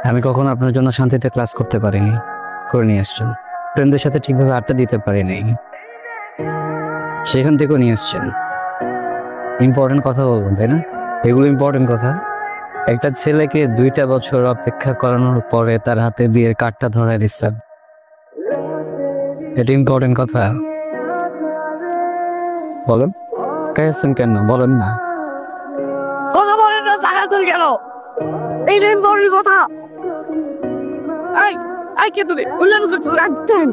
আমি কখনো আপনার জন্য শান্তিতে ক্লাস করতে পারিনি, করে নিয়ে আসছেন। ফ্রেন্ডদের সাথে ঠিকভাবে আড্ডা দিতে পারিনি, সেখান থেকেও নিয়ে আসছেন। ইম্পর্টেন্ট কথা বলবেন, তাই না? এগুলো ইম্পর্টেন্ট কথা। একটা ছেলেকে 2টা বছর অপেক্ষা করানোর পরে তার হাতে বিয়ের কার্ডটা ধরায় দিচ্ছেন, এটা ইম্পর্টেন্ট কথা? বলেন, কেন কেন বলেন না? কথা বলেন না, জায়গা তুল গেল। এই নেম বড় কথা। আই কে তুই উল্লান রাখতেন।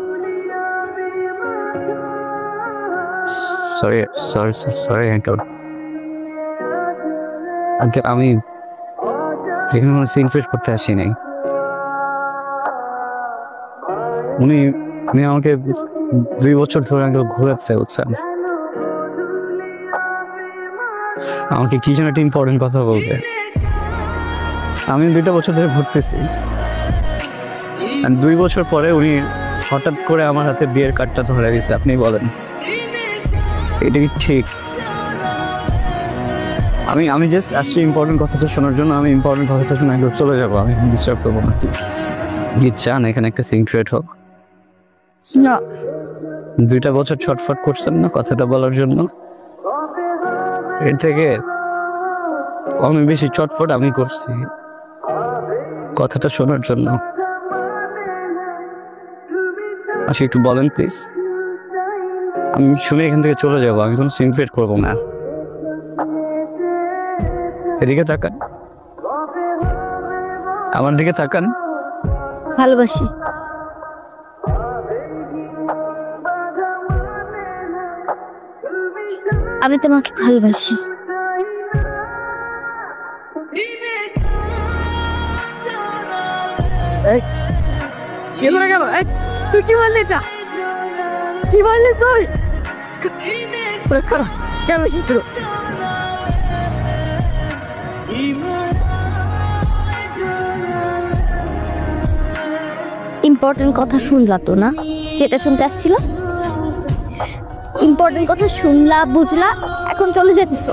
Sorry sorry sorry uncle. Uncle, আমি এখানে কোনো সিনক্রেট করতে আসি নাই। উনি আমাকে 2 বছর ধরে আঙ্কেল ঘুরাচ্ছে, বুঝছেন? আমাকে কি যেন একটা ইম্পর্টেন্ট কথা বলবে। আমি 2টা বছর ধরে ঘুরতেছি, 2 বছর পরে উনি হঠাৎ করে আমার হাতে বিয়ের কার্ডটা ধরে দিচ্ছে। আপনি বলেন, এটা কি ঠিক? আমি জাস্ট আসছি ইম্পর্টেন্ট কথাটা শোনার জন্য। আমি ইম্পর্টেন্ট কথাটা শুনে একদম চলে যাবো। আমি ডিস্টার্ব করবো না, প্লিজ। কি চান এখানে একটা সিনক্রেট হোক? না, 2টা বছর ছটফট করছেন না কথাটা বলার জন্য? এর থেকে অনেক বেশি চটফট আমি করছি কথাটা শোনার জন্য। আচ্ছা, একটু বলেন প্লিজ। আমি শুনে এখান থেকে চলে যাবো। আমি কোনো সিনক্রেট করবো না। এদিকে তাকান, আমার দিকে তাকান। ভালোবাসি। আমি তোমাকে ভালোবাসি। তুই কি বললি? এটা কি বললি তুই? কেন চিত্র? ইম্পর্টেন্ট কথা শুনলা তো না? যেটা শুনতে আসছিল ইম্পর্টেন্ট কথা শুনলা, বুঝলা, এখন চলে যেতেছ।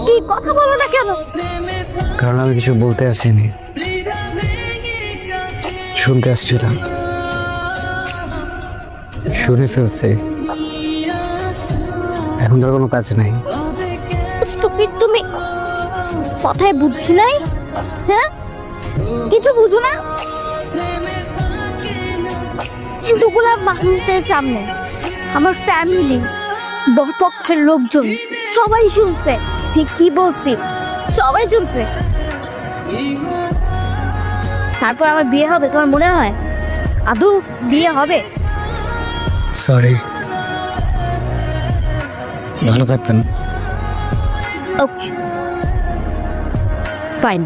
কি কথা বলো না কেন? কারণ আমি কিছু বলতে আসিনি, শুনতে আসছিলাম। শুনে ফেলছে, এখন তো কোনো কাজ নাই। স্টুপিড তুমি, কথায় বুঝছি নাই? হ্যাঁ, কিছু বুঝো না? এতগুলা মানুষের সামনে আমার ফ্যামিলি, পক্ষের লোকজন সবাই শুনছে কি বলছি, সবাই শুনছে। তারপর আমার বিয়ে হবে তোমার মনে হয়? আদৌ বিয়ে হবে? সরি, ভালো থাকবেন। ওকে, ফাইন।